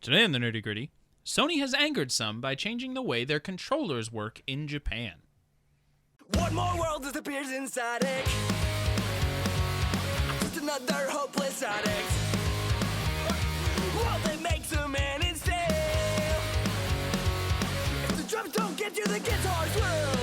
Today in the Nerdy Gritty, Sony has angered some by changing the way their controllers work in Japan. One more world disappears inside it. Just another hopeless addict. Well, they make some man instead. If the drums don't get you, the guitars will.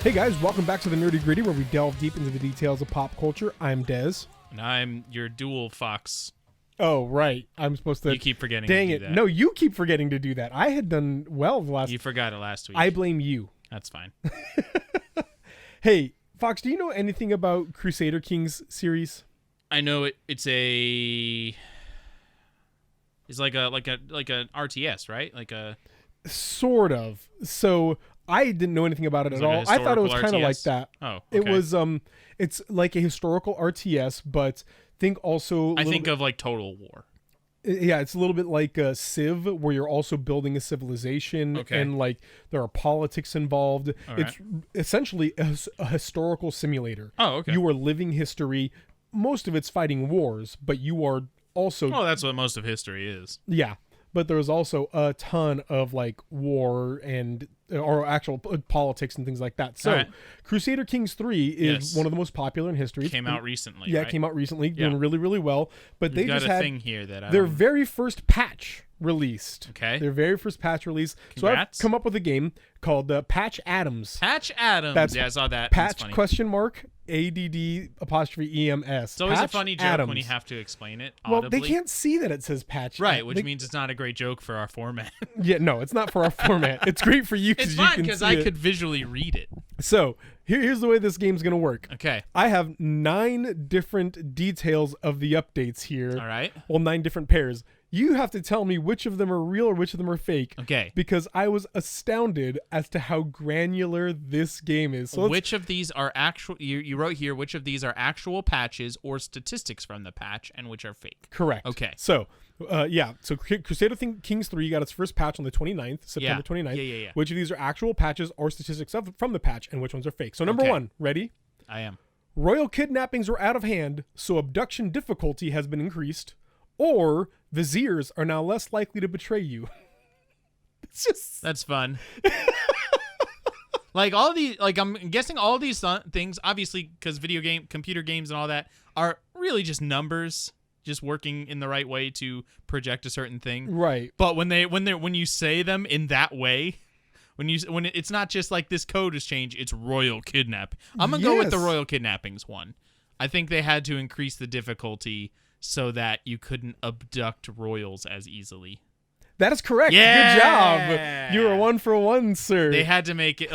Hey guys, welcome back to the Nerdy Gritty, where we delve deep into the details of pop culture. I'm Dez. And I'm your dual fox. Oh, right. I'm supposed to... You keep forgetting Dang to it. do that. No, you keep forgetting to do that. I had done well the last... You forgot it last week. I blame you. That's fine. Hey, Fox, do you know anything about Crusader Kings series? I know it's like an RTS, right? Like a... Sort of. So... I didn't know anything about it at all. I thought it was kind of like that. Oh, okay. It was it's like a historical RTS, but think also I think of like Total War. Yeah, it's a little bit like a Civ, where you're also building a civilization, and like there are politics involved. All it's essentially a historical simulator. Oh, okay. You are living history. Most of it's fighting wars, but you are also... Oh, that's what most of history is. Yeah. But there's also a ton of like war or actual politics and things like that. So Crusader Kings III is one of the most popular in history. Came out recently. Yeah, right? it came out recently, doing really, really well. But they just had thing here that their very first patch released. Okay. Their very first patch release. Congrats. So I've come up with a game called Patch Adams. Patch Adams. That's I saw that. Patch $ADD''EMS. It's always Patch a funny joke Adams. when you have to explain it Well, audibly. they can't see that it says patch. Right, which means it's not a great joke for our format. Yeah, no, it's not for our format. It's great for you It's because fine because I could visually read it. So here's the way this game's going to work. Okay. I have 9 different details of the updates here. All right. Well, 9 different pairs. You have to tell me which of them are real or which of them are fake. Okay. Because I was astounded as to how granular this game is. So which of these are actual... You wrote here which of these are actual patches or statistics from the patch and which are fake. Correct. Okay. So, So Crusader Kings 3 got its first patch on the 29th, September 29th. Yeah. Which of these are actual patches or statistics from the patch and which ones are fake? So number 1, ready? I am. Royal kidnappings are out of hand, so abduction difficulty has been increased. Or viziers are now less likely to betray you. It's just... That's fun. Like I'm guessing all these things, obviously, because computer games and all that are really just numbers, just working in the right way to project a certain thing. Right. But when you say them in that way, when it's not just like this code has changed, it's royal kidnap. I'm gonna go with the royal kidnappings one. I think they had to increase the difficulty so that you couldn't abduct royals as easily. That is correct. Yeah! Good job. You were 1 for 1, sir. They had to make it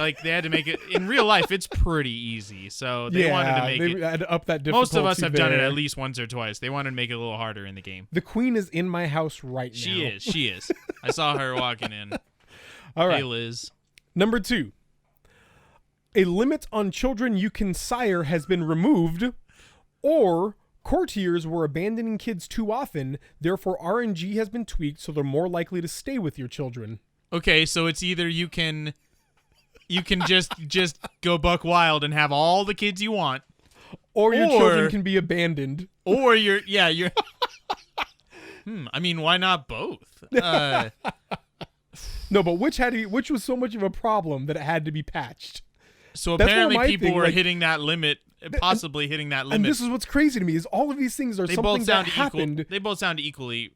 in real life. It's pretty easy, so they wanted to make they it. Had to up that difficulty. Most of us have done it there. at least once or twice. They wanted to make it a little harder in the game. The queen is in my house right now. She is. I saw her walking in. All right. Hey, Liz. Number 2. A limit on children you can sire has been removed, or courtiers were abandoning kids too often, therefore RNG has been tweaked so they're more likely to stay with your children. Okay, so it's either you can just go buck wild and have all the kids you want, or your children can be abandoned. Or you're I mean, why not both? No, but which was so much of a problem that it had to be patched. So That's apparently my people thing, are like, hitting that limit, possibly hitting that limit. And this is what's crazy to me is all of these things are something that happened. They both sound equally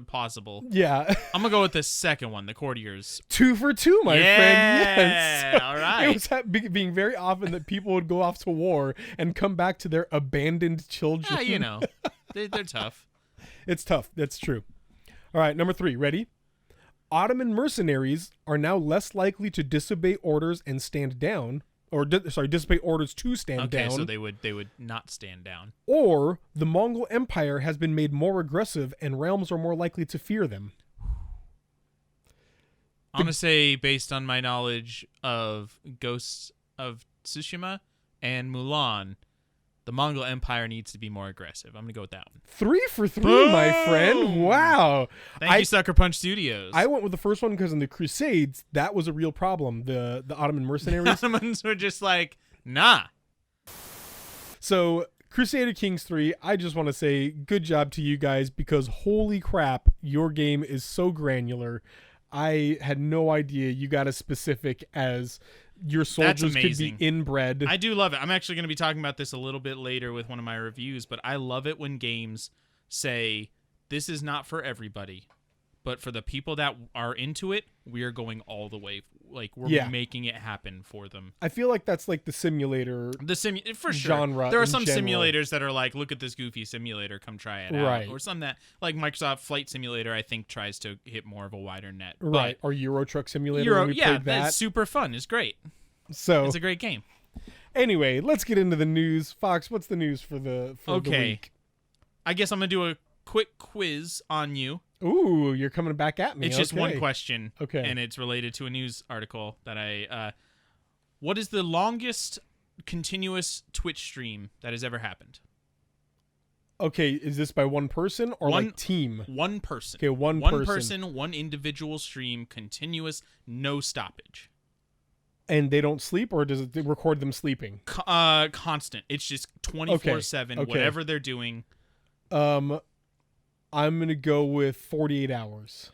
possible. Yeah. I'm gonna go with the second one, the courtiers. 2 for 2, my friend. Yes. All right. It was being very often that people would go off to war and come back to their abandoned children. Yeah, they're tough. It's tough. That's true. All right, number 3. Ready? Ottoman mercenaries are now less likely to disobey orders and stand down. Disobey orders to stand down. Okay, so they would not stand down. Or the Mongol Empire has been made more aggressive and realms are more likely to fear them. I'm going to say, based on my knowledge of Ghosts of Tsushima and Mulan, the Mongol Empire needs to be more aggressive. I'm going to go with that one. 3 for 3, Boom! my friend. Wow. Thank you, Sucker Punch Studios. I went with the first one because in the Crusades, that was a real problem. The Ottoman mercenaries. Ottomans were just like, nah. So Crusader Kings 3, I just want to say good job to you guys because holy crap, your game is so granular. I had no idea you got as specific as your soldiers could be inbred. I do love it. I'm actually going to be talking about this a little bit later with one of my reviews, but I love it when games say, this is not for everybody, but for the people that are into it, we are going all the way. Like, we're making it happen for them. I feel like that's like the simulator for sure. genre. There are some simulators that are like, look at this goofy simulator, come try it out. Or some that, like Microsoft Flight Simulator, I think tries to hit more of a wider net. Right. Or Euro Truck Simulator. That's super fun. It's great. So it's a great game. Anyway, let's get into the news. Fox, what's the news for the week? I guess I'm going to do a quick quiz on you. Ooh, you're coming back at me. It's just one question. Okay. And it's related to a news article that what is the longest continuous Twitch stream that has ever happened? Okay, is this by one person or like team? One person. Okay, one person, one individual stream, continuous, no stoppage. And they don't sleep, or does it record them sleeping? Constant. It's just 24/7, whatever they're doing. I'm going to go with 48 hours.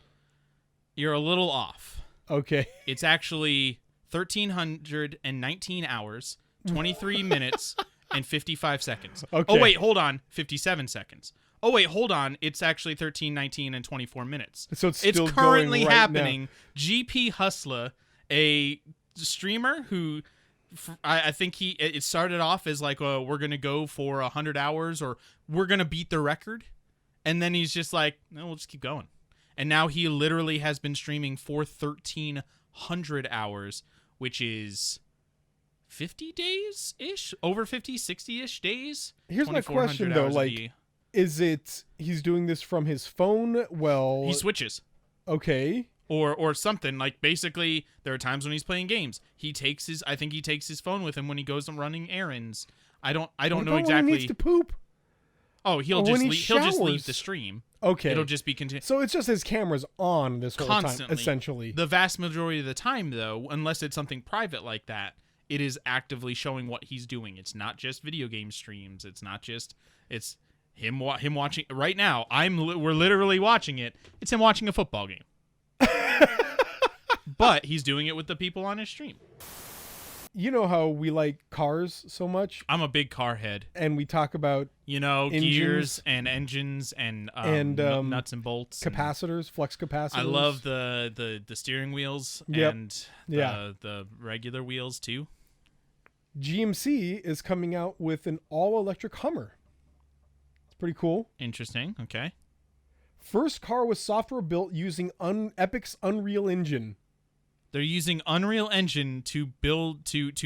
You're a little off. Okay. It's actually 1,319 hours, 23 minutes, and 55 seconds. Okay. Oh, wait, hold on. 57 seconds. Oh, wait, hold on. It's actually 13:19 and 24 minutes. So it's still currently going right happening. now. GP Hustler, a streamer who... I think it started off as like, we're going to go for 100 hours or we're going to beat the record. And then he's just like, no, we'll just keep going. And now he literally has been streaming for 1,300 hours, which is 50 days-ish? Over 50, 60-ish days? Here's my question, though. Like, is it he's doing this from his phone? Well... He switches. Okay. Or something. Like, basically, there are times when he's playing games. I think he takes his phone with him when he goes running errands. I don't know exactly. When he needs to poop. Oh, he'll just leave the stream. Okay. It'll just be continued. So it's just his camera's on this whole constantly, time, essentially. The vast majority of the time, though, unless it's something private like that, it is actively showing what he's doing. It's not just video game streams. It's him watching right now. We're literally watching it. It's him watching a football game. But he's doing it with the people on his stream. You know how we like cars so much? I'm a big car head. And we talk about gears and engines and nuts and bolts. Capacitors, flux capacitors. I love the steering wheels and the regular wheels too. GMC is coming out with an all-electric Hummer. It's pretty cool. Interesting. Okay. First car with software built using Epic's Unreal Engine. They're using Unreal Engine to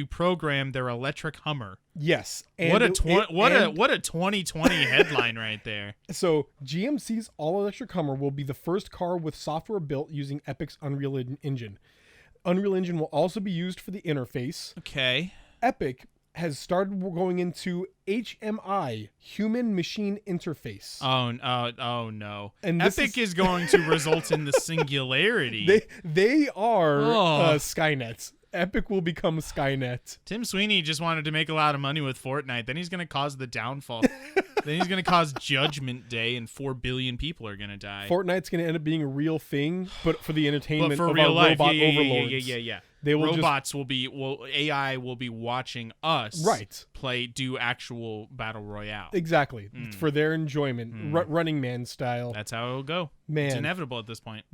program their electric Hummer. Yes. And what a 2020 headline right there. So GMC's all-electric Hummer will be the first car with software built using Epic's Unreal Engine. Unreal Engine will also be used for the interface. Okay. Epic has started going into HMI, human machine interface. Oh no. And Epic is going to result in the singularity. They are Skynet. Epic will become Skynet. Tim Sweeney just wanted to make a lot of money with Fortnite. Then he's going to cause the downfall. Then he's going to cause Judgment Day and 4 billion people are going to die. Fortnite's going to end up being a real thing, but for the entertainment but for of real our life. robot overlords. Yeah. They will AI will be watching us do actual battle royale. Exactly. For their enjoyment. Running Man style. That's how it'll go. Man. It's inevitable at this point.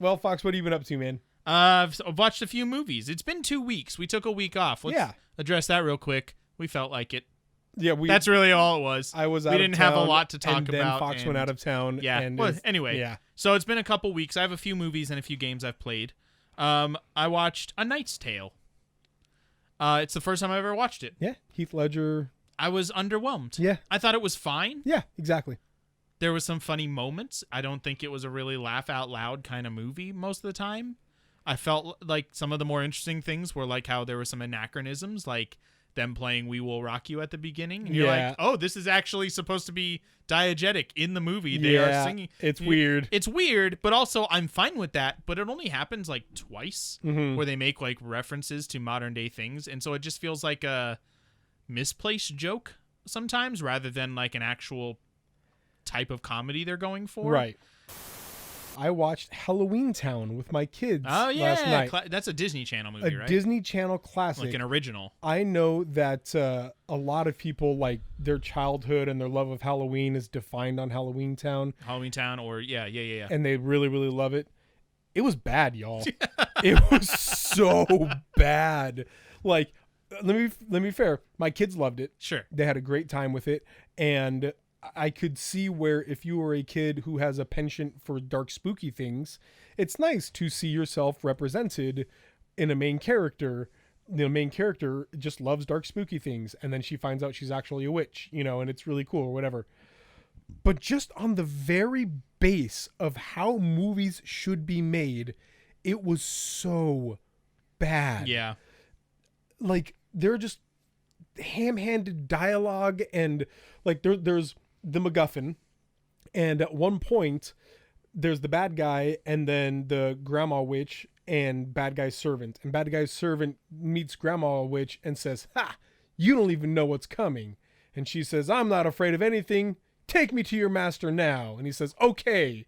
Well, Fox, what have you been up to, man? I've watched a few movies. It's been 2 weeks. We took a week off. Let's address that real quick. We felt like it. Yeah, that's really all it was. I was out We didn't of town, have a lot to talk and then about. Fox went out of town. Yeah. And anyway. Yeah. So it's been a couple weeks. I have a few movies and a few games I've played. I watched A Knight's Tale. It's the first time I've ever watched it. Yeah. Heath Ledger. I was underwhelmed. Yeah. I thought it was fine. Yeah, exactly. There was some funny moments. I don't think it was a really laugh out loud kind of movie most of the time. I felt like some of the more interesting things were like how there were some anachronisms, like them playing We Will Rock You at the beginning. And you're like, oh, this is actually supposed to be diegetic in the movie. They are singing. It's weird. It's weird, but also I'm fine with that. But it only happens like twice where they make like references to modern day things. And so it just feels like a misplaced joke sometimes rather than like an actual type of comedy they're going for. Right. I watched Halloweentown with my kids last night. That's a Disney Channel movie, A right? Disney Channel classic. Like an original. I know that a lot of people, like, their childhood and their love of Halloween is defined on Halloweentown. Halloweentown, or yeah. And they really, really love it. It was bad, y'all. It was so bad. Like, let me be fair. My kids loved it. Sure. They had a great time with it. And I could see where if you were a kid who has a penchant for dark, spooky things, it's nice to see yourself represented in a main character. The main character just loves dark, spooky things, and then she finds out she's actually a witch, and it's really cool or whatever. But just on the very base of how movies should be made, it was so bad. Yeah. Like, they're just ham-handed dialogue, and like there's the MacGuffin, and at one point there's the bad guy and then the grandma witch and bad guy's servant, and bad guy's servant meets grandma witch and says, "Ha, you don't even know what's coming." And she says, "I'm not afraid of anything, take me to your master now." And he says, "Okay."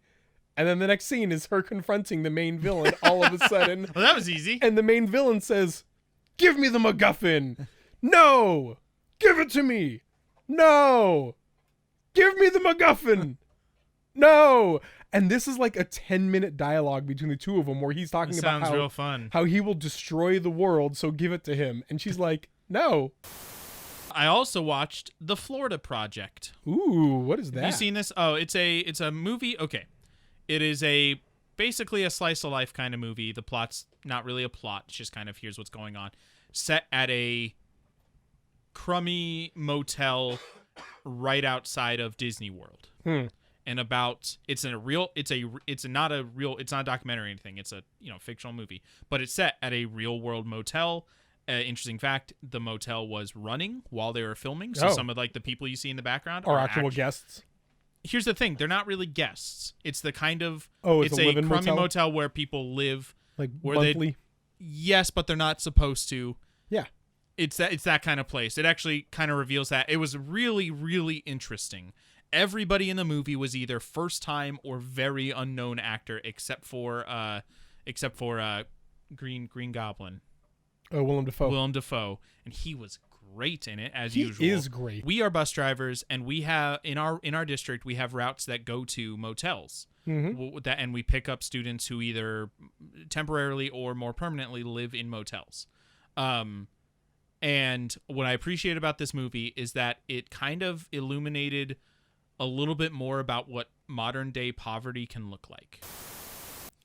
And then the next scene is her confronting the main villain all of a sudden. Well, that was easy. And the main villain says, "Give me the MacGuffin." "No." "Give it to me." "No." "Give me the MacGuffin." "No." And this is like a 10-minute dialogue between the two of them where he's talking about sounds real fun. how he will destroy the world, so give it to him. And she's like, "No." I also watched The Florida Project. Ooh, what is that? Have you seen this? Oh, it's a movie. Okay. It is basically a slice of life kind of movie. The plot's not really a plot. It's just kind of here's what's going on. Set at a crummy motel right outside of Disney World. And it's not a documentary or anything. It's a fictional movie, but it's set at a real world motel. Interesting fact: the motel was running while they were filming, so some of like the people you see in the background are actual guests. Here's the thing: they're not really guests. It's the kind of it's a a crummy motel where people live, like where monthly. Yes, but they're not supposed to. Yeah. It's that kind of place. It actually kind of reveals that. It was really, really interesting. Everybody in the movie was either first time or very unknown actor, except for Green Goblin. Oh, Willem Dafoe, and he was great in it as usual. He is great. We are bus drivers, and we have in our district we have routes that go to motels. And we pick up students who either temporarily or more permanently live in motels. And what I appreciate about this movie is that it kind of illuminated a little bit more about what modern day poverty can look like.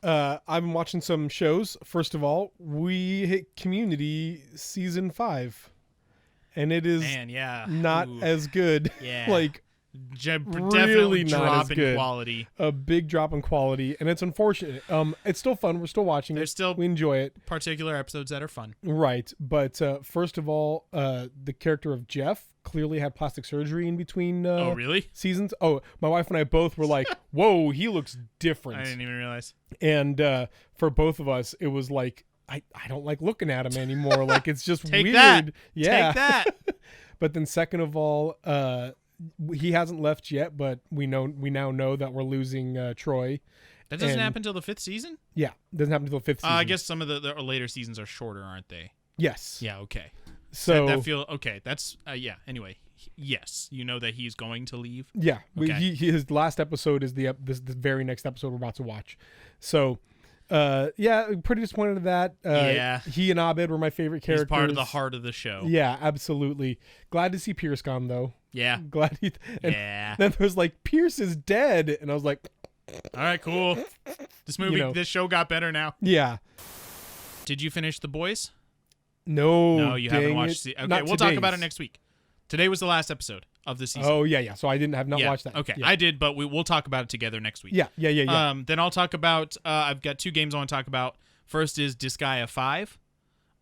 I've been watching some shows. First of all, we hit Community season 5, and it is not as good. Yeah. Like, definitely drop in quality. A big drop in quality, and it's unfortunate. It's still fun. We're still watching it. We enjoy it. Particular episodes that are fun. Right. But first of all, the character of Jeff clearly had plastic surgery in between seasons. Oh, my wife and I both were like, "Whoa, he looks different." I didn't even realize. And for both of us, it was like, I don't like looking at him anymore. Like, it's just Take weird. That. Yeah. Take that. But then second of all, he hasn't left yet, but we now know that we're losing Troy. That doesn't happen until the 5th season? Yeah, doesn't happen until the 5th season. I guess some of the later seasons are shorter, aren't they? Yes. Yeah, okay. So that feel okay. That's anyway, yes, you know that he's going to leave. Yeah, okay. His last episode is the very next episode we're about to watch. So pretty disappointed in that. He and Abed were my favorite characters. He's part of the heart of the show. Yeah, absolutely. Glad to see Pierce gone though. Yeah. Glad then there was like, Pierce is dead, and I was like, all right, cool. This show got better now. Yeah. Did you finish The Boys? No, you haven't watched it. Okay, we'll talk about it next week. Today was the last episode of the season. Oh yeah. So I have not watched that. Okay, yeah. I did, but we'll talk about it together next week. Yeah. Then I'll talk about. I've got 2 games I want to talk about. First is Disgaea 5.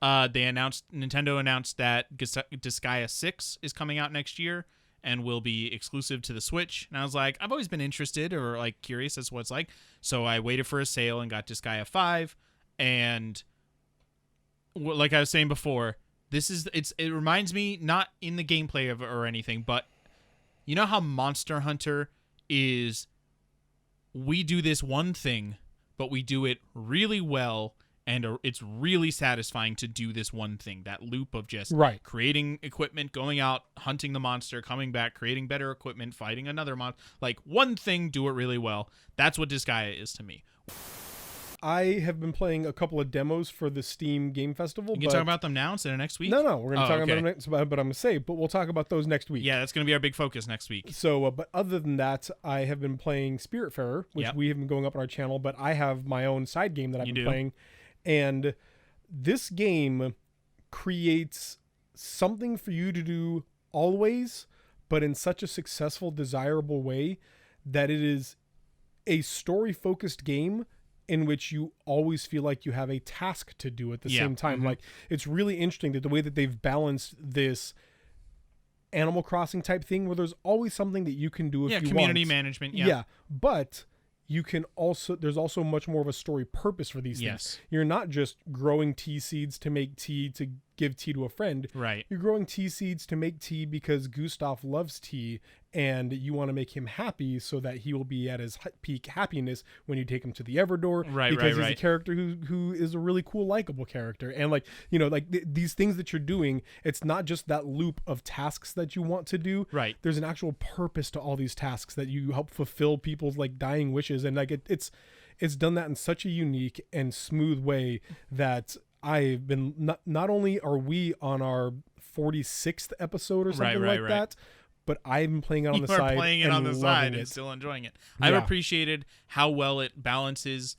Nintendo announced that Disgaea 6 is coming out next year and will be exclusive to the Switch. And I was like, I've always been interested or like curious as to what it's like. So I waited for a sale and got Disgaea 5. And like I was saying before, It reminds me, not in the gameplay of or anything, but you know how Monster Hunter is, we do this one thing, but we do it really well, and it's really satisfying to do this one thing. That loop of just creating equipment, going out, hunting the monster, coming back, creating better equipment, fighting another monster. Like, one thing, do it really well. That's what Disgaea is to me. I have been playing a couple of demos for the Steam Game Festival. You can talk about them now instead of next week? No, we're going to talk about them next, but I'm going to say, but we'll talk about those next week. Yeah, that's going to be our big focus next week. So, but other than that, I have been playing Spiritfarer, which we have been going up on our channel, but I have my own side game that I've been playing. And this game creates something for you to do always, but in such a successful, desirable way that it is a story-focused game in which you always feel like you have a task to do at the same time. Mm-hmm. Like, it's really interesting that the way that they've balanced this Animal Crossing type thing where there's always something that you can do if you want. Yeah, community management. Yeah, but you can also, there's also much more of a story purpose for these things. You're not just growing tea seeds to make tea to give tea to a friend. Right. You're growing tea seeds to make tea because Gustav loves tea and you want to make him happy so that he will be at his peak happiness when you take him to the Everdoor. Because he's a character who is a really cool, likable character. And like, you know, like these things that you're doing, it's not just that loop of tasks that you want to do. Right. There's an actual purpose to all these tasks that you help fulfill people's like dying wishes. And like it's done that in such a unique and smooth way that I've been not only are we on our 46th episode or something that, but I've been playing it on the side. Playing it on the side and still enjoying it. I've appreciated how well it balances.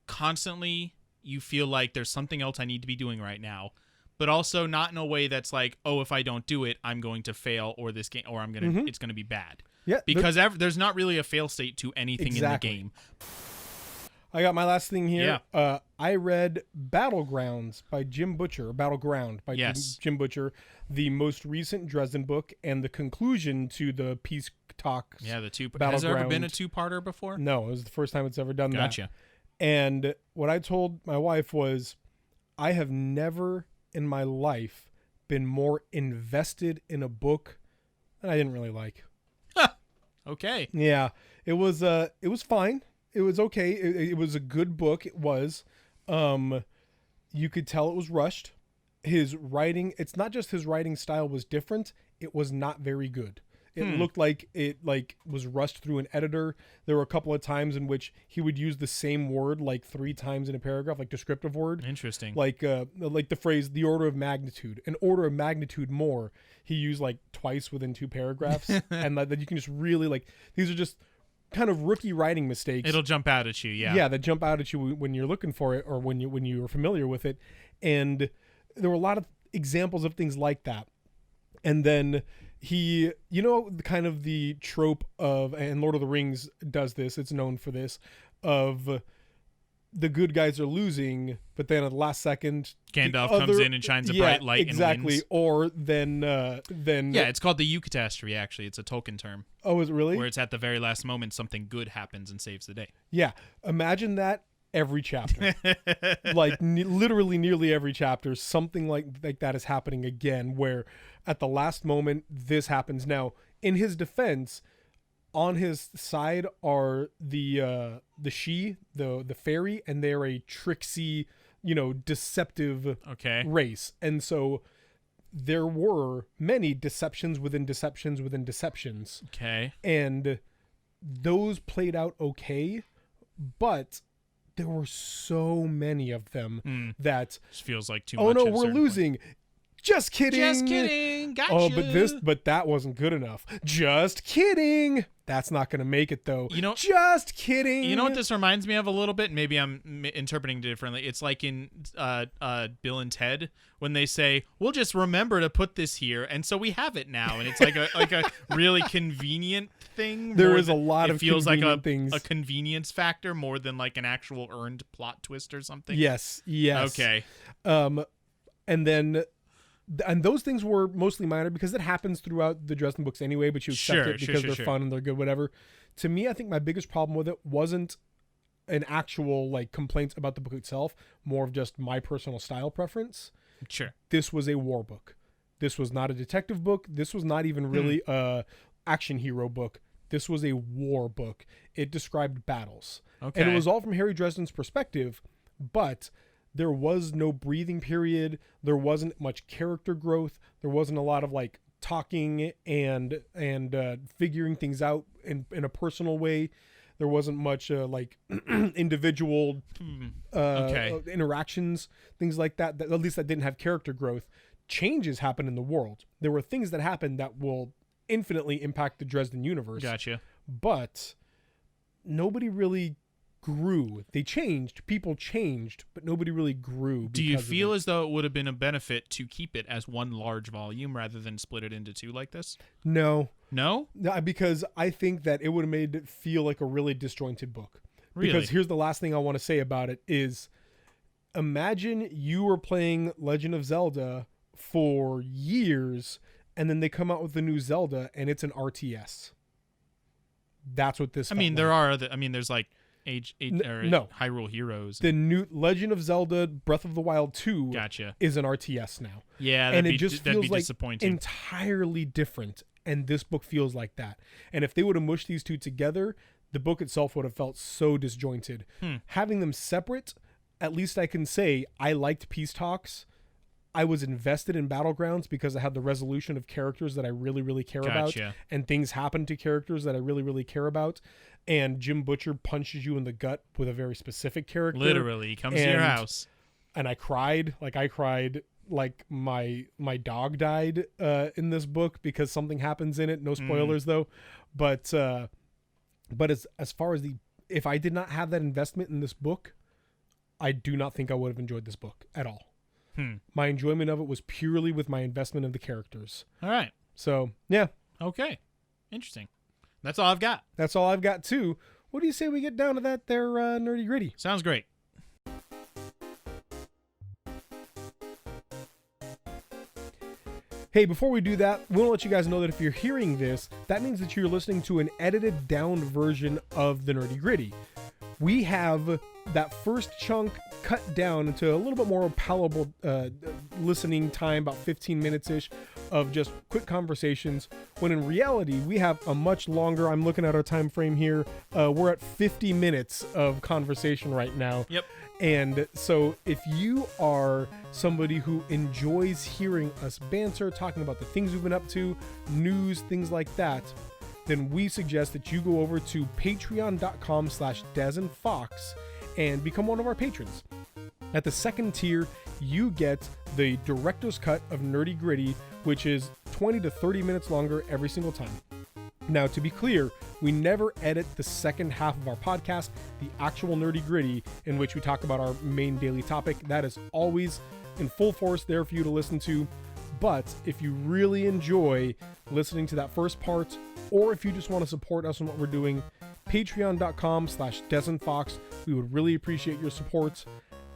Constantly, you feel like there's something else I need to be doing right now, but also not in a way that's like, oh, if I don't do it, I'm going to fail, or this game, or it's gonna be bad. Yeah, because there's not really a fail state to anything in the game. I got my last thing here. Yeah. I read Battleground by Jim Butcher, Jim Butcher, the most recent Dresden book, and the conclusion to the peace talks. Yeah, has there ever been a two-parter before? No, it was the first time it's ever done that. Gotcha. And what I told my wife was, I have never in my life been more invested in a book that I didn't really like. Okay. Yeah, it was fine. It was okay. It was a good book. It was. You could tell it was rushed. His writing, it's not just his writing style was different. It was not very good. It looked like it was rushed through an editor. There were a couple of times in which he would use the same word like 3 times in a paragraph, like descriptive word. Interesting. Like the phrase, the order of magnitude, an order of magnitude more. He used like twice within 2 paragraphs. And that you can just really like, these are just kind of rookie writing mistakes. It'll jump out at you, yeah, that jump out at you when you're looking for it or when you're familiar with it. And there were a lot of examples of things like that. And then he, you know, kind of the trope of, and Lord of the Rings does this, it's known for this, of the good guys are losing, but then at the last second Gandalf comes in and shines a bright light and wins. Or then it's called the eucatastrophe. Actually, it's a Tolkien term. Oh, is it really? Where it's at the very last moment something good happens and saves the day. Yeah, imagine that every chapter. Like literally nearly every chapter, something like that is happening again, where at the last moment this happens. Now, in his defense, on his side are the fairy, and they're a tricksy, deceptive race. And so there were many deceptions within deceptions within deceptions. Okay. And those played out okay, but there were so many of them that just feels like too much. Oh no, we're losing. Just kidding. Just kidding. Gotcha. Oh, but that wasn't good enough. Just kidding. That's not going to make it though. Just kidding. You know what this reminds me of a little bit? Maybe I'm interpreting it differently. It's like in Bill and Ted when they say, "We'll just remember to put this here," and so we have it now, and it's like a really convenient thing. There is a lot of feels like things. A convenience factor more than like an actual earned plot twist or something. Yes. Okay. And those things were mostly minor because it happens throughout the Dresden books anyway, but you accept it because they're fun and they're good, whatever. To me, I think my biggest problem with it wasn't an actual complaints about the book itself, more of just my personal style preference. Sure. This was a war book. This was not a detective book. This was not even really a action hero book. This was a war book. It described battles. Okay. And it was all from Harry Dresden's perspective, but there was no breathing period. There wasn't much character growth. There wasn't a lot of like talking and figuring things out in a personal way. There wasn't much like individual interactions, things like that. At least that didn't have character growth. Changes happen in the world. There were things that happened that will infinitely impact the Dresden universe. Gotcha. But nobody really grew. They changed. People changed, but nobody really grew. Do you feel as though it would have been a benefit to keep it as one large volume rather than split it into two like this? No. No? No, because I think that it would have made it feel like a really disjointed book. Really? Because here's the last thing I want to say about it is, imagine you were playing Legend of Zelda for years, and then they come out with the new Zelda, and it's an RTS. That's what this. I mean, there are other. I mean, there's like no Hyrule Heroes. The new Legend of Zelda Breath of the Wild 2 Gotcha. is an RTS now. Yeah, and it just feels like disappointing. Entirely different. And this book feels like that. And if they would have mushed these two together, the book itself would have felt so disjointed. Having them separate, at least I can say I liked Peace Talks. I was invested in Battlegrounds because I had the resolution of characters that I really, really care about. And things happen to characters that I really, really care about. And Jim Butcher punches you in the gut with a very specific character. Literally, he comes to your house. And I cried. Like my dog died in this book because something happens in it. No spoilers though. But as far as if I did not have that investment in this book, I do not think I would have enjoyed this book at all. My enjoyment of it was purely with my investment in the characters. All right. So, yeah. Okay. Interesting. That's all I've got. That's all I've got, too. What do you say we get down to that there nerdy gritty? Sounds great. Hey, before we do that, we want to let you guys know that if you're hearing this, that means that you're listening to an edited down version of the nerdy gritty. We have that first chunk cut down into a little bit more palatable listening time, about 15 minutes-ish of just quick conversations, when in reality we have a much longer, I'm looking at our time frame here, we're at 50 minutes of conversation right now. Yep. And so if you are somebody who enjoys hearing us banter, talking about the things we've been up to, news, things like that, then we suggest that you go over to patreon.com/DazandFox and become one of our patrons. At the second tier, you get the director's cut of Nerdy Gritty, which is 20 to 30 minutes longer every single time. Now, to be clear, we never edit the second half of our podcast, the actual Nerdy Gritty, in which we talk about our main daily topic. That is always in full force there for you to listen to. But if you really enjoy listening to that first part, or if you just want to support us in what we're doing, patreon.com/DazandFox. We would really appreciate your support.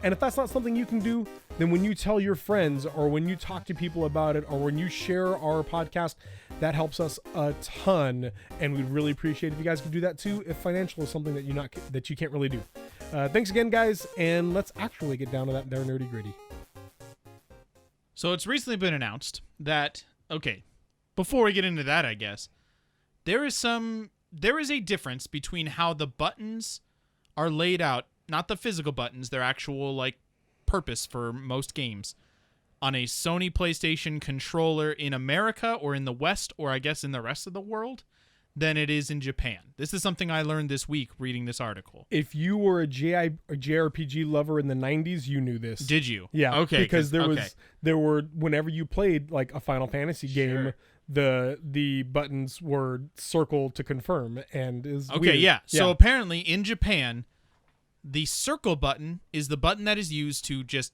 And if that's not something you can do, then when you tell your friends, or when you talk to people about it, or when you share our podcast, that helps us a ton. And we'd really appreciate if you guys could do that too, if financial is something that you can't really do. Thanks again, guys, and let's actually get down to that there nerdy gritty. So it's recently been announced that, okay, before we get into that, I guess, there is a difference between how the buttons are laid out, not the physical buttons, their actual like purpose for most games, on a Sony PlayStation controller in America or in the West, or I guess in the rest of the world, than it is in Japan. This is something I learned this week reading this article. If you were a JRPG lover in the 90s, you knew this. Did you? Yeah. Okay. Because there were whenever you played like a Final Fantasy game, the buttons were circle to confirm, and is okay. Weird. Yeah. So apparently in Japan, the circle button is the button that is used to just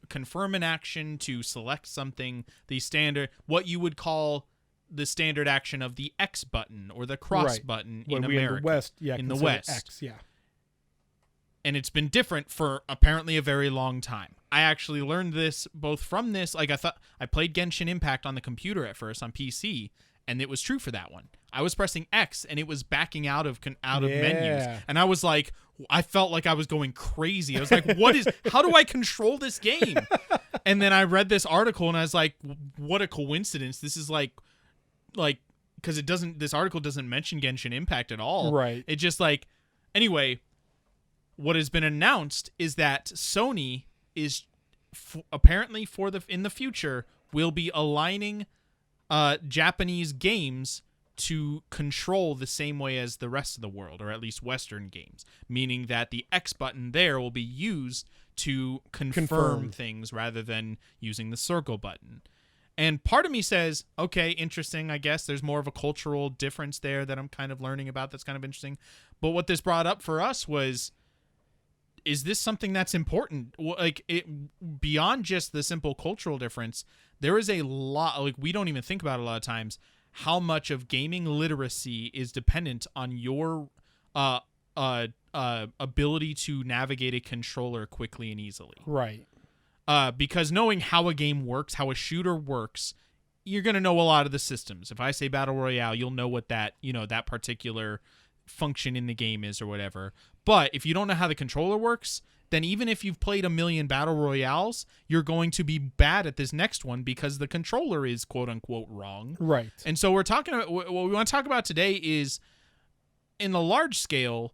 confirm an action, to select something. The standard, what you would call the standard action of the X button or the cross button in America. In the West, in the West. X, yeah. And it's been different for apparently a very long time. I actually learned this both from this. Like I played Genshin Impact on the computer at first on PC, and it was true for that one. I was pressing X and it was backing out of menus, and I was like, I felt like I was going crazy. I was like, how do I control this game? And then I read this article and I was like, what a coincidence. This is like because this article doesn't mention Genshin Impact at all. Right. It just like, anyway, what has been announced is that Sony is apparently in the future will be aligning Japanese games to control the same way as the rest of the world, or at least Western games, meaning that the X button there will be used to confirm things rather than using the circle button. And part of me says, okay, interesting, I guess. There's more of a cultural difference there that I'm kind of learning about that's kind of interesting. But what this brought up for us was, is this something that's important? Like, beyond just the simple cultural difference, there is a lot, like, we don't even think about it a lot of times, how much of gaming literacy is dependent on your ability to navigate a controller quickly and easily. Right. Because knowing how a game works, how a shooter works, you're going to know a lot of the systems. If I say Battle Royale, you'll know what that particular function in the game is or whatever. But if you don't know how the controller works, then even if you've played a million Battle Royales, you're going to be bad at this next one because the controller is quote unquote wrong. Right. And so we're talking about, what we want to talk about today is, in the large scale,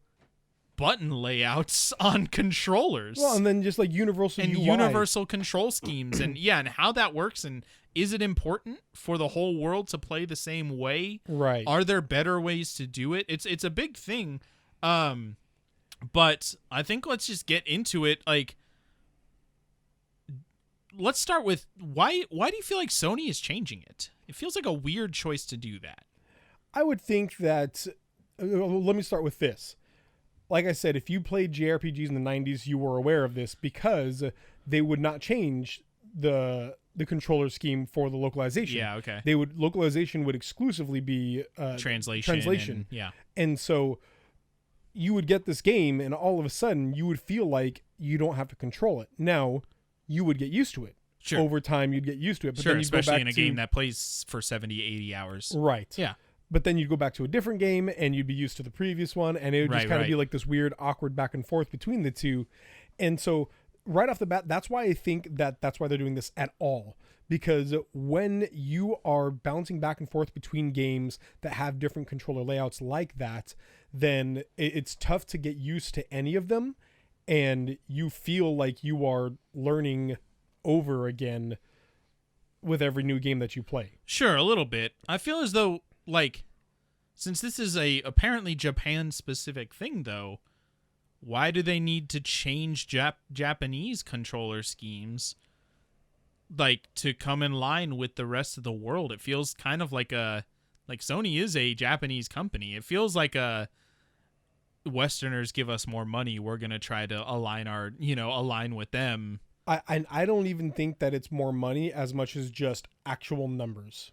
button layouts on controllers. Well, and then just like universal and UI. universal control schemes, and and how that works, and is it important for the whole world to play the same way? Right. Are there better ways to do it? It's a big thing. But I think let's just get into it. Like, let's start with why do you feel like Sony is changing it? It feels like a weird choice to do that. I would think that let me start with this. Like I said, if you played JRPGs in the 90s, you were aware of this because they would not change the controller scheme for the localization. Yeah, okay. Localization would exclusively be translation. And so you would get this game and all of a sudden you would feel like you don't have to control it. Now, you would get used to it. Sure. Over time, you'd get used to it. But sure, then especially in a game that plays for 70, 80 hours. Right. Yeah. But then you'd go back to a different game and you'd be used to the previous one, and it would just kind of be like this weird, awkward back and forth between the two. And so right off the bat, that's why I think that's why they're doing this at all. Because when you are bouncing back and forth between games that have different controller layouts like that, then it's tough to get used to any of them, and you feel like you are learning over again with every new game that you play. Sure, a little bit. I feel as though, like, since this is a apparently Japan-specific thing, though, why do they need to change Japanese controller schemes, like, to come in line with the rest of the world? It feels kind of like Sony is a Japanese company. It feels like Westerners give us more money, we're gonna try to align with them. I don't even think that it's more money as much as just actual numbers.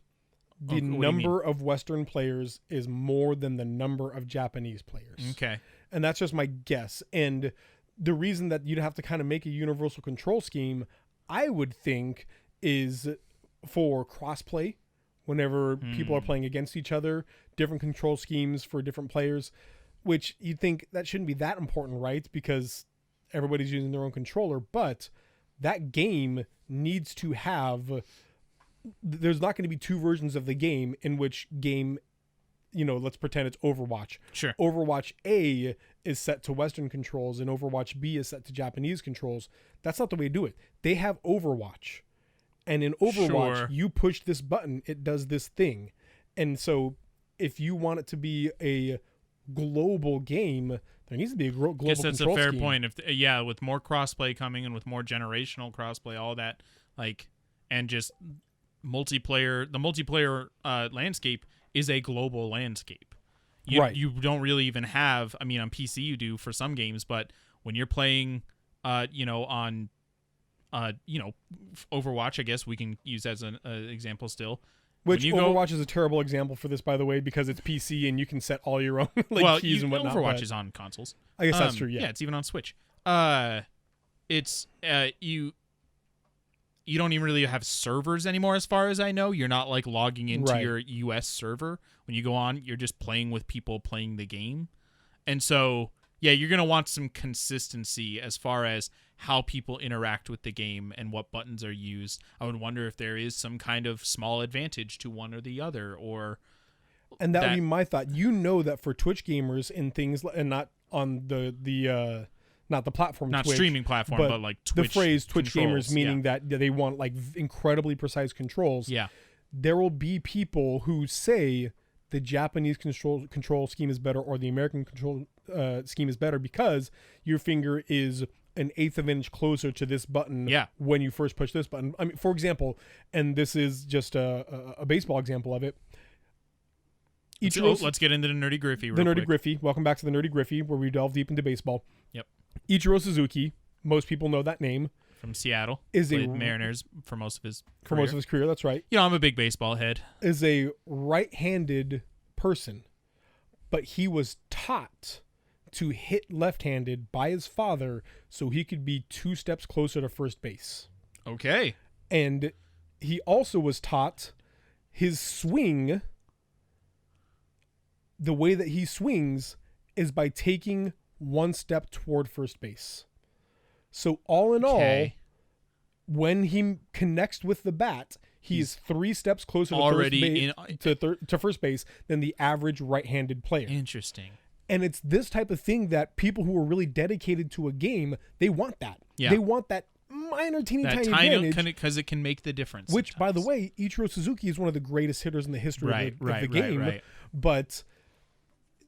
The number of Western players is more than the number of Japanese players. Okay. And that's just my guess. And the reason that you'd have to kind of make a universal control scheme, I would think, is for crossplay. Whenever people are playing against each other, different control schemes for different players, which you'd think that shouldn't be that important, right? Because everybody's using their own controller. But that game needs to have... There's not going to be two versions of the game in which game, let's pretend it's Overwatch. Sure. Overwatch A is set to Western controls and Overwatch B is set to Japanese controls. That's not the way to do it. They have Overwatch. And in Overwatch, you push this button, it does this thing. And so if you want it to be a global game, there needs to be a global control scheme. I guess that's a fair point. With more crossplay coming and with more generational crossplay, all that, and just... the multiplayer landscape is a global landscape. You don't really even have, on PC you do for some games, but when you're playing, on, Overwatch, I guess we can use as an example still. Which Overwatch is a terrible example for this, by the way, because it's PC and you can set all your own keys and whatnot. Overwatch is on consoles. I guess that's true, yeah. Yeah, it's even on Switch. It's, you don't even really have servers anymore, as far as I know. You're not like logging into your US server. When you go on, you're just playing with people playing the game. And so, yeah, you're going to want some consistency as far as how people interact with the game and what buttons are used. I would wonder if there is some kind of small advantage to one or the other, or... And that would be my thought. You know that for Twitch gamers and things, and not on the not the platform, not Twitch, streaming platform, but like Twitch. The phrase Twitch controls, gamers, meaning that they want like incredibly precise controls. Yeah. There will be people who say the Japanese control scheme is better, or the American control scheme is better because your finger is an eighth of an inch closer to this button when you first push this button. I mean, for example, and this is just a baseball example of it. Let's get into the nerdy griffy. Griffy. Welcome back to the nerdy griffy, where we delve deep into baseball. Yep. Ichiro Suzuki, most people know that name. From Seattle. Played Mariners for most of his career. That's right. You know, I'm a big baseball head. Is a right-handed person, but he was taught to hit left-handed by his father so he could be 2 steps closer to first base. Okay. And he also was taught his swing, the way that he swings is by taking 1 step toward first base. So all in all, when he connects with the bat, he's 3 steps closer to first base than the average right-handed player. Interesting. And it's this type of thing that people who are really dedicated to a game, they want that. Yeah. They want that minor, tiny advantage. Because it can make the difference. Which, sometimes. by the way, Ichiro Suzuki is one of the greatest hitters in the history of the game. Right. But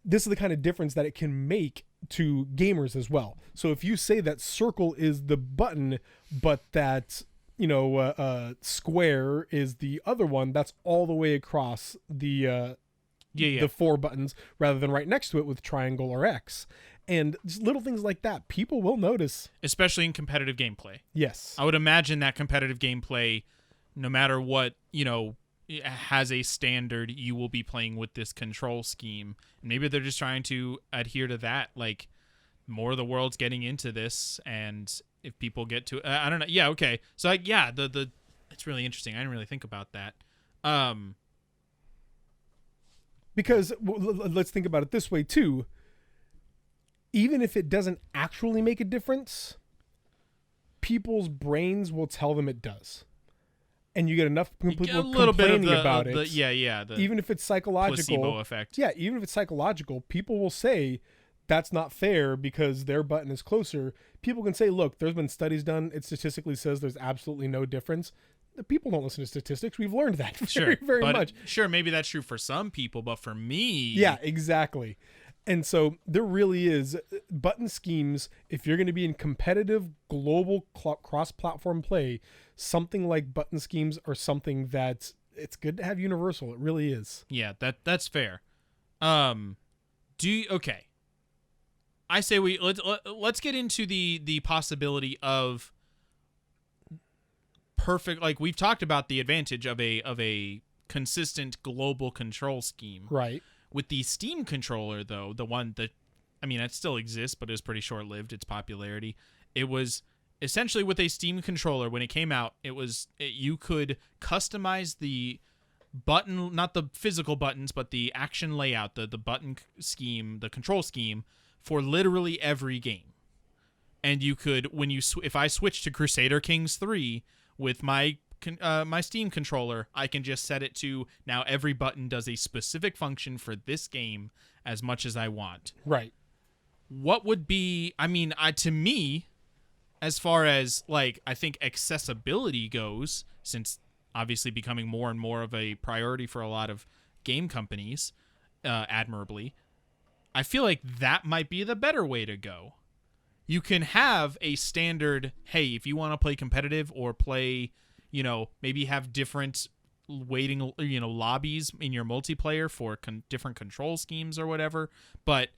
this is the kind of difference that it can make to gamers as well. So if you say that circle is the button, but that square is the other one, that's all the way across the 4 buttons rather than right next to it with triangle or X. And just little things like that, people will notice. Especially in competitive gameplay. Yes. I would imagine that competitive gameplay, no matter what, has a standard, you will be playing with this control scheme. Maybe they're just trying to adhere to that. Like, more of the world's getting into this, and if people get to I don't know. Yeah, okay. So, it's really interesting. I didn't really think about that. Because let's think about it this way, too. Even if it doesn't actually make a difference, people's brains will tell them it does. And you get enough people complaining about it. Even if it's psychological. Placebo effect. Yeah, even if it's psychological, people will say that's not fair because their button is closer. People can say, look, there's been studies done. It statistically says there's absolutely no difference. The people don't listen to statistics. We've learned that very much. Sure, maybe that's true for some people, but for me... Yeah, exactly. And so there really is button schemes. If you're going to be in competitive global cross-platform play, something like button schemes are something that it's good to have universal. It really is. Yeah, that's fair. Okay. I say let's get into the possibility of perfect. Like, we've talked about the advantage of a consistent global control scheme. Right. With the Steam controller, though, the one that, it still exists, but it was pretty short-lived, its popularity. It was essentially with a Steam controller, when it came out, you could customize the button, not the physical buttons, but the action layout, the button scheme, the control scheme, for literally every game. And you could, if I switch to Crusader Kings III with my Steam controller, I can just set it to now every button does a specific function for this game as much as I want. Right. What would be, to me, as far as I think accessibility goes, since obviously becoming more and more of a priority for a lot of game companies, admirably, I feel like that might be the better way to go. You can have a standard, hey, if you want to play competitive or play, maybe have different waiting, lobbies in your multiplayer for different control schemes or whatever. But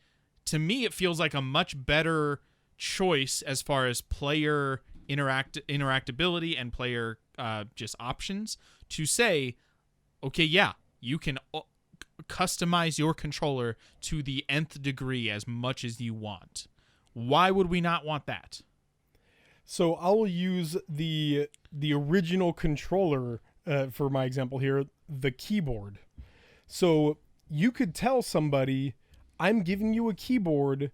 to me, it feels like a much better choice as far as player interactability and player just options to say, okay, yeah, you can customize your controller to the nth degree as much as you want. Why would we not want that? So I will use the original controller for my example here, the keyboard. So you could tell somebody, I'm giving you a keyboard,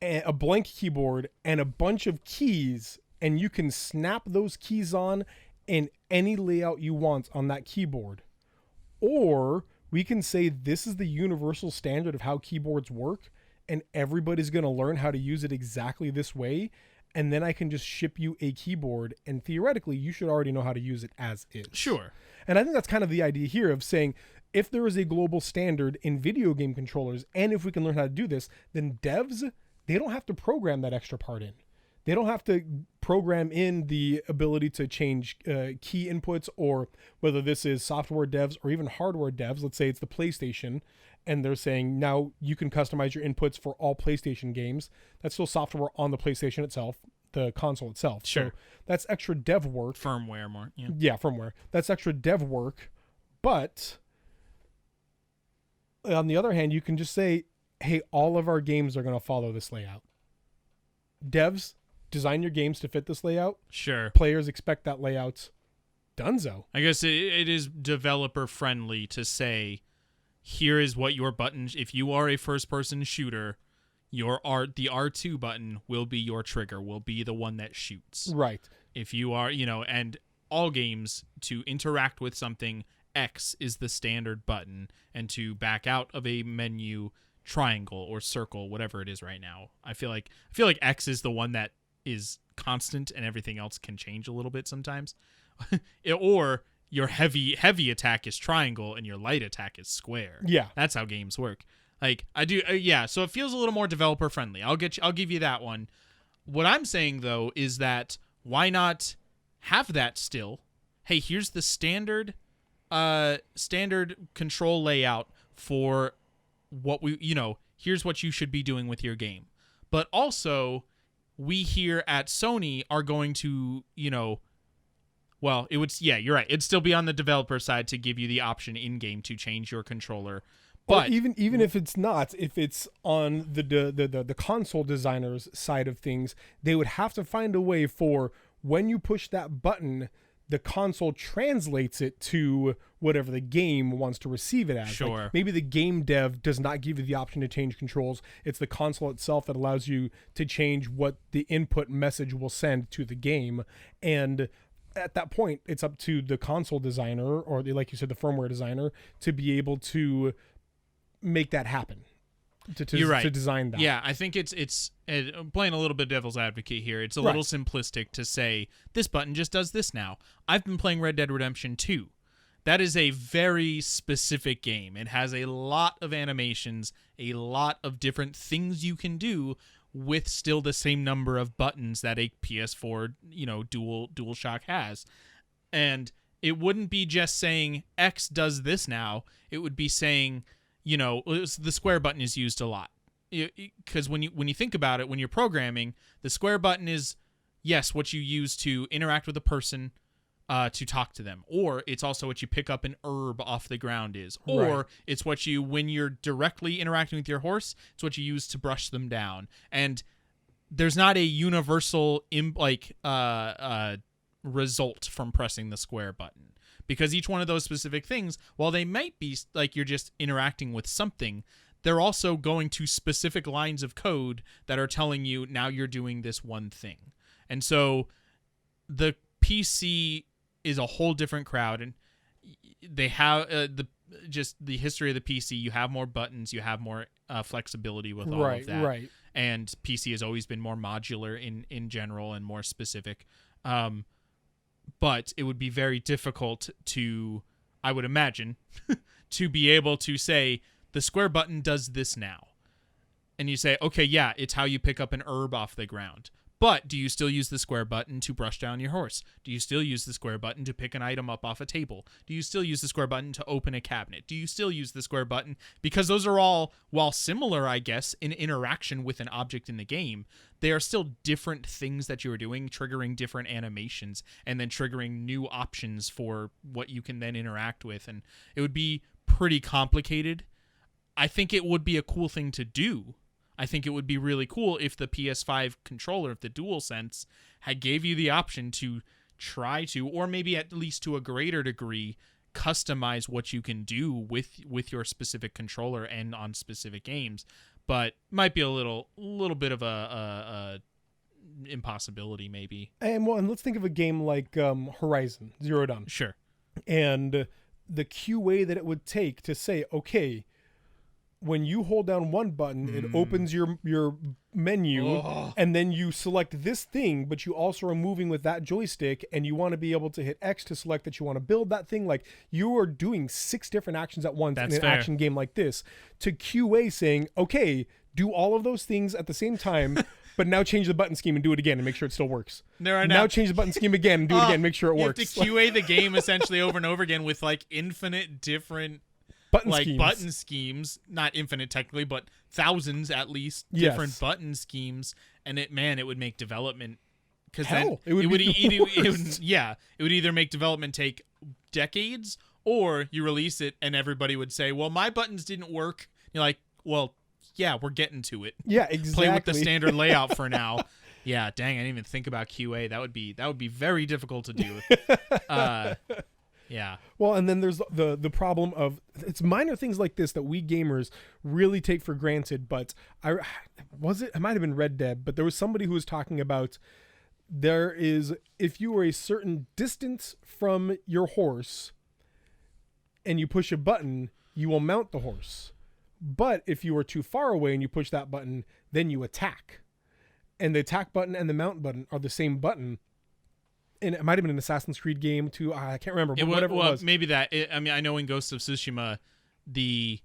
a blank keyboard, and a bunch of keys, and you can snap those keys on in any layout you want on that keyboard. Or we can say this is the universal standard of how keyboards work, and everybody's going to learn how to use it exactly this way. And then I can just ship you a keyboard, and theoretically, you should already know how to use it as is. Sure. And I think that's kind of the idea here of saying, if there is a global standard in video game controllers, and if we can learn how to do this, then devs, they don't have to program that extra part in. They don't have to program in the ability to change key inputs, or whether this is software devs or even hardware devs. Let's say it's the PlayStation, and they're saying now you can customize your inputs for all PlayStation games. That's still software on the PlayStation itself, the console itself. Sure. So that's extra dev work. Firmware more. Yeah. Yeah, firmware. That's extra dev work. But on the other hand, you can just say, hey, all of our games are going to follow this layout. Devs, design your games to fit this layout. Sure. Players expect that layout. Dunzo. I guess it is developer friendly to say, here is what your buttons. If you are a first-person shooter, the R2 button will be your trigger, will be the one that shoots. Right. If you are, and all games, to interact with something, X is the standard button, and to back out of a menu, triangle or circle, whatever it is right now. I feel like X is the one that is constant, and everything else can change a little bit sometimes. Or your heavy attack is triangle and your light attack is square. Yeah. That's how games work. Like I do yeah, so it feels a little more developer friendly. I'll give you that one. What I'm saying though is that why not have that still? Hey, here's the standard control layout for what here's what you should be doing with your game. But also, we here at Sony are going to, well, you're right. It'd still be on the developer side to give you the option in-game to change your controller. But or even if it's not, if it's on the console designer's side of things, they would have to find a way for when you push that button, the console translates it to whatever the game wants to receive it as. Sure. Like maybe the game dev does not give you the option to change controls. It's the console itself that allows you to change what the input message will send to the game. And at that point, it's up to the console designer, or like you said, the firmware designer, to be able to make that happen. You're right. To design that. Yeah, I think it's playing a little bit devil's advocate here. It's a little simplistic to say this button just does this now. I've been playing Red Dead Redemption 2. That is a very specific game. It has a lot of animations, a lot of different things you can do with still the same number of buttons that a PS4, DualShock has. And it wouldn't be just saying X does this now. It would be saying, the square button is used a lot. Because when you think about it, when you're programming, the square button is, yes, what you use to interact with a person, to talk to them. Or it's also what you pick up an herb off the ground is. Or it's what when you're directly interacting with your horse, it's what you use to brush them down. And there's not a universal result from pressing the square button. Because each one of those specific things, while they might be like you're just interacting with something, they're also going to specific lines of code that are telling you now you're doing this one thing. And so the PC is a whole different crowd, and they have the history of the PC. You have more buttons, you have more flexibility with all of that. Right. And PC has always been more modular in general and more specific. But it would be very difficult to, I would imagine, to be able to say, the square button does this now. And you say, okay, yeah, it's how you pick up an herb off the ground. But do you still use the square button to brush down your horse? Do you still use the square button to pick an item up off a table? Do you still use the square button to open a cabinet? Do you still use the square button? Because those are all, while similar, I guess, in interaction with an object in the game, they are still different things that you are doing, triggering different animations, and then triggering new options for what you can then interact with. And it would be pretty complicated. I think it would be a cool thing to do. I think it would be really cool if the PS5 controller, if the DualSense, had gave you the option to try to, or maybe at least to a greater degree, customize what you can do with your specific controller and on specific games. But might be a little bit of a impossibility maybe. And let's think of a game like Horizon Zero Dawn. Sure. And the QA that it would take to say, okay, when you hold down one button, it opens your menu, and then you select this thing, but you also are moving with that joystick, and you want to be able to hit X to select that you want to build that thing. Like, you are doing 6 different actions at once in an action game like this. To QA saying, okay, do all of those things at the same time, but now change the button scheme and do it again and make sure it still works. Now change the button scheme again and do it again, make sure it works. You have to QA the game essentially over and over again with like infinite different button schemes, not infinite technically, but thousands at least different button schemes, and it would make development, because then it would either make development take decades, or you release it and everybody would say, well, my buttons didn't work. You're like, well, yeah, we're getting to it. Yeah, exactly. Play with the standard layout for now. Yeah, dang, I didn't even think about QA. That would be very difficult to do. Yeah. Well, and then there's the problem of, it's minor things like this that we gamers really take for granted. But it might have been Red Dead, but there was somebody who was talking about, if you are a certain distance from your horse and you push a button, you will mount the horse. But if you are too far away and you push that button, then you attack. And the attack button and the mount button are the same button. And it might have been an Assassin's Creed game too. I can't remember, but whatever it was. Maybe that. I know in Ghost of Tsushima, the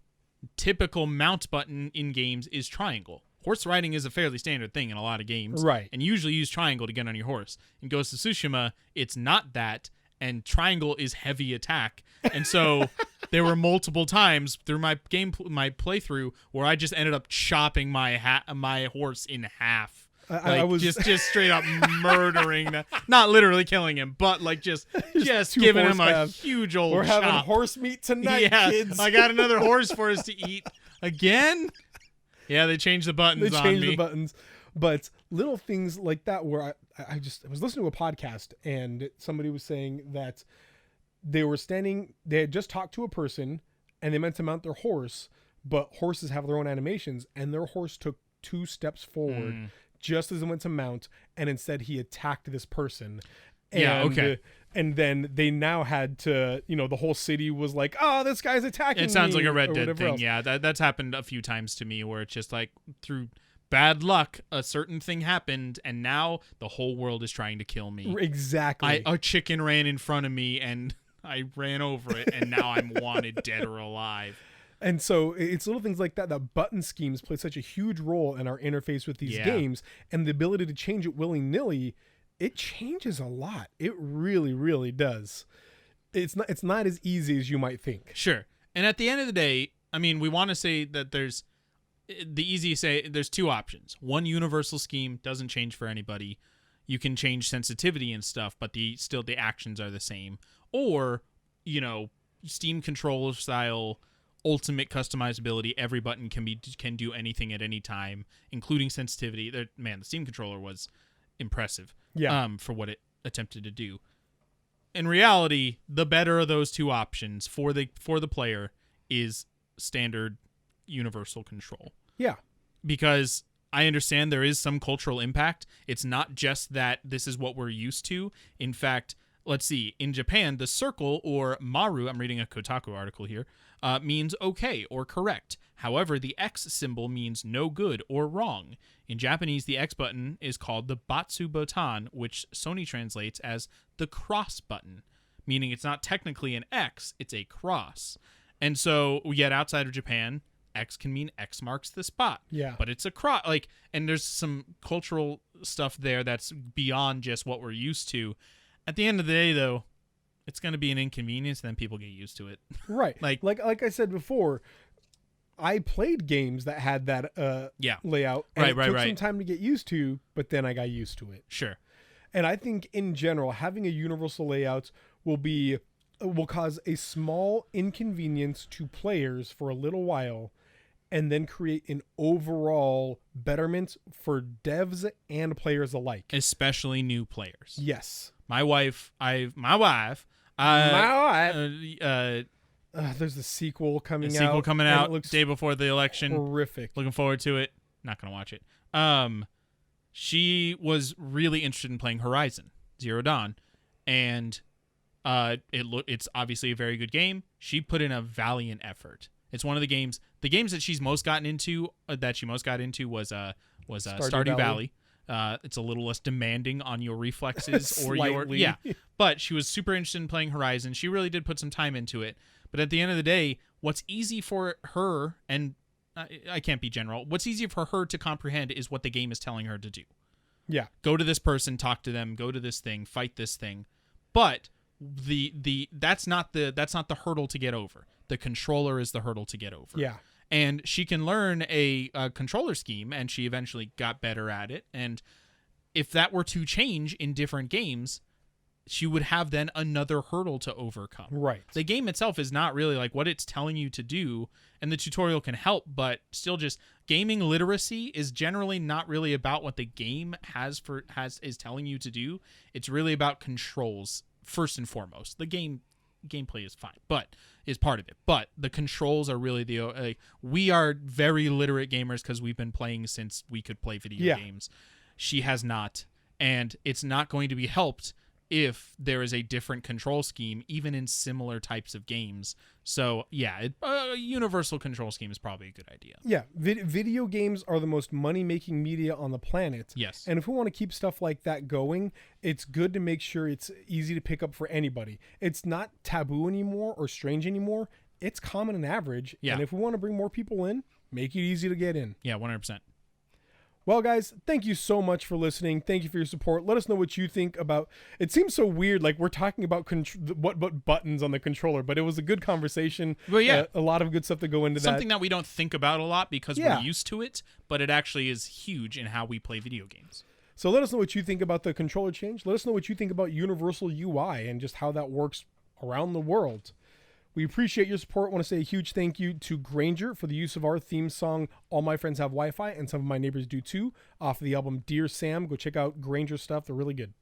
typical mount button in games is triangle. Horse riding is a fairly standard thing in a lot of games. Right. And you usually use triangle to get on your horse. In Ghost of Tsushima, it's not that, and triangle is heavy attack. And so there were multiple times through my playthrough where I just ended up chopping my horse in half. I was just straight up murdering them. Not literally killing him, but like just giving him a huge old We're chop. having horse meat tonight, kids. I got another horse for us to eat. Again? Yeah, they changed the buttons on me. They changed the buttons. But little things like that where I was listening to a podcast and somebody was saying that they had just talked to a person and they meant to mount their horse, but horses have their own animations, and their horse took 2 steps forward just as it went to mount, and instead he attacked this person. And then they now had to, the whole city was like, oh, this guy's attacking me. It sounds like a Red Dead thing. Else. Yeah, that's happened a few times to me, where it's just like through bad luck, a certain thing happened, and now the whole world is trying to kill me. Exactly. A chicken ran in front of me, and I ran over it, and now I'm wanted dead or alive. And so it's little things like that button schemes play such a huge role in our interface with these games, and the ability to change it willy-nilly, it changes a lot. It really, really does. It's not as easy as you might think. Sure. And at the end of the day, I mean, we want to say that there's 2 options. One, universal scheme doesn't change for anybody. You can change sensitivity and stuff, but the actions are the same. Or, Steam controller style ultimate customizability. Every button can do anything at any time, including sensitivity. The Steam controller was impressive. Yeah. For what it attempted to do. In reality, the better of those 2 options for the player is standard universal control. Yeah. Because I understand there is some cultural impact. It's not just that this is what we're used to. In fact, let's see, in Japan, the circle, or maru, I'm reading a Kotaku article here, means okay or correct. However, the X symbol means no good or wrong. In Japanese, the X button is called the batsu botan, which Sony translates as the cross button, meaning it's not technically an X, it's a cross. And so, yet outside of Japan, X can mean X marks the spot. Yeah. But it's a cross, and there's some cultural stuff there that's beyond just what we're used to. At the end of the day, though, it's going to be an inconvenience, and then people get used to it. Right. like I said before, I played games that had that layout. And it took some time to get used to, but then I got used to it. Sure. And I think in general, having a universal layout will cause a small inconvenience to players for a little while, and then create an overall betterment for devs and players alike. Especially new players. Yes. My wife. There's a sequel coming out. Sequel coming out It looks day before the election. horrific. Looking forward to it. Not gonna watch it. She was really interested in playing Horizon Zero Dawn, and it's obviously a very good game. She put in a valiant effort. It's one of the games that she's most gotten into. Was Stardew Valley. It's a little less demanding on your reflexes or Slightly. But she was super interested in playing Horizon. She really did put some time into it. But at the end of the day, what's easy for her, and I can't be general, what's easy for her to comprehend is what the game is telling her to do. Yeah. Go to this person, talk to them, go to this thing, fight this thing. But that's not the hurdle to get over. The controller is the hurdle to get over. Yeah. And she can learn a controller scheme, and she eventually got better at it. And if that were to change in different games, she would have then another hurdle to overcome. Right. The game itself is not really like what it's telling you to do, and the tutorial can help, but still just gaming literacy is generally not really about what the game is telling you to do. It's really about controls first and foremost. The gameplay is fine, but is part of it. But the controls are really we are very literate gamers because we've been playing since we could play video games. She has not, and it's not going to be helped if there is a different control scheme, even in similar types of games. So, yeah, a universal control scheme is probably a good idea. Yeah, video games are the most money-making media on the planet. Yes. And if we want to keep stuff like that going, it's good to make sure it's easy to pick up for anybody. It's not taboo anymore or strange anymore. It's common and average. Yeah. And if we want to bring more people in, make it easy to get in. Yeah, 100%. Well, guys, thank you so much for listening. Thank you for your support. Let us know what you think about. It seems so weird, like we're talking about what buttons on the controller, but it was a good conversation. Well, yeah, a lot of good stuff to go into something that we don't think about a lot because Yeah. we're used to it, but it actually is huge in how we play video games. So let us know what you think about the controller change. Let us know what you think about universal UI and just how that works around the world. We appreciate your support. I want to say a huge thank you to Granger for the use of our theme song, All My Friends Have Wi-Fi, and some of my neighbors do too, off of the album Dear Sam. Go check out Granger stuff. They're really good.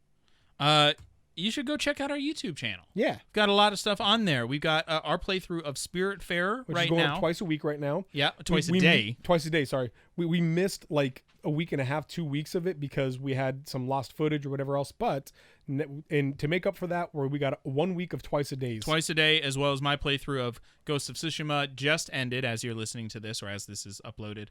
You should go check out our YouTube channel. Yeah. Got a lot of stuff on there. We've got our playthrough of Spiritfarer Which right is going now. up twice a week right now. Yeah, twice a day. Twice a day, sorry. We missed like a week and a half, 2 weeks of it because we had some lost footage or whatever else. But and to make up for that, we got 1 week of twice a days. Twice a day, as well as my playthrough of Ghost of Tsushima just ended as you're listening to this or as this is uploaded.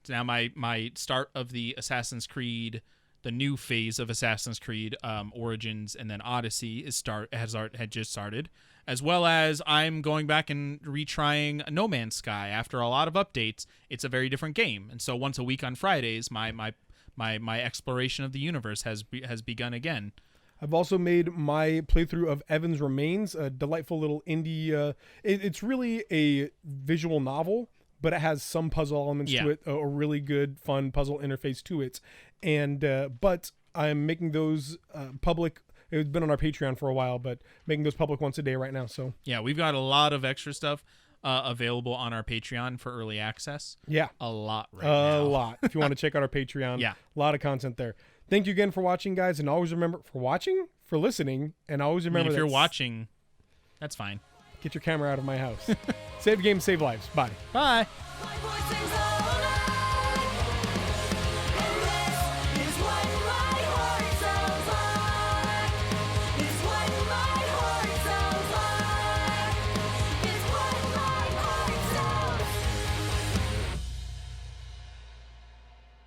Now my start of the Assassin's Creed, the new phase of Assassin's Creed Origins and then Odyssey had just started, as well as I'm going back and retrying No Man's Sky after a lot of updates. It's a very different game, and so once a week on Fridays, my exploration of the universe has begun again. I've also made my playthrough of Evan's Remains, a delightful little indie. It's really a visual novel, but it has some puzzle elements to it, a really good, fun puzzle interface to it. And but I'm making those public. It's been on our Patreon for a while, but making those public once a day right now. So yeah, we've got a lot of extra stuff available on our Patreon for early access. Yeah, a lot right now. A lot. If you want to check out our Patreon, yeah, a lot of content there. Thank you again for watching, guys, and always remember for listening, and always remember if you're watching, that's fine. Get your camera out of my house. Save games, save lives. Bye. Bye. My voice is